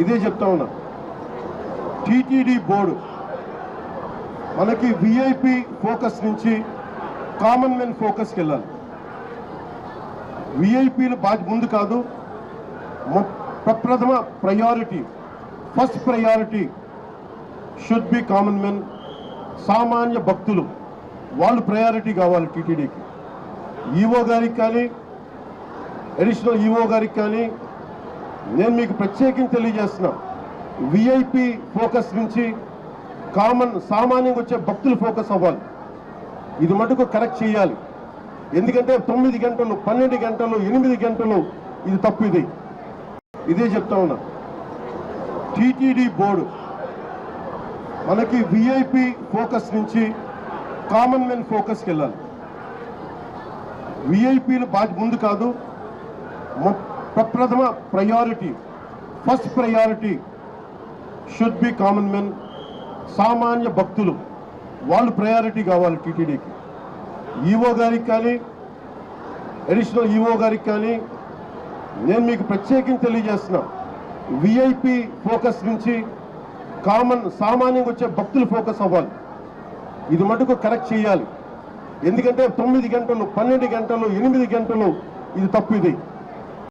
ఇదే చెప్తా ఉన్నా. టీటీడీ బోర్డు మనకి విఐపి ఫోకస్ నుంచి కామన్ మెన్ ఫోకస్కి వెళ్ళాలి. విఐపీలు ముందు కాదు, ప్రప్రథమ priority, first priority should be common men. సామాన్య భక్తులు వాళ్ళు ప్రయారిటీ కావాలి టీటీడీకి. ఈఓ గారికి కానీ, అడిషనల్ ఈఓ గారికి కానీ నేను మీకు ప్రత్యేకించి తెలియజేస్తున్నా, విఐపి ఫోకస్ నుంచి సామాన్యంగా వచ్చే భక్తులు ఫోకస్ అవ్వాలి. ఇది మటుకు కరెక్ట్ చేయాలి. ఎందుకంటే 9 గంటలు, 12 గంటలు, 8 గంటలు ఇది తప్పు. ఇదే చెప్తా ఉన్నా. టీటీడీ బోర్డు మనకి విఐపి ఫోకస్ నుంచి కామన్ మెన్ ఫోకస్కి వెళ్ళాలి. విఐపీలు ముందు కాదు, ప్రప్రథమ priority, first priority should be common men. సామాన్య భక్తులు వాళ్ళు ప్రయారిటీ కావాలి టీటీడీకి. ఈఓ గారికి కానీ, అడిషనల్ ఈఓ గారికి కానీ నేను మీకు ప్రత్యేకించి తెలియజేస్తున్నా, విఐపి ఫోకస్ నుంచి సామాన్యంగా వచ్చే భక్తులు ఫోకస్ అవ్వాలి. ఇది మటుకు కరెక్ట్ చేయాలి. ఎందుకంటే 9 గంటలు, 12 గంటలు, 8 గంటలు ఇది తప్పు.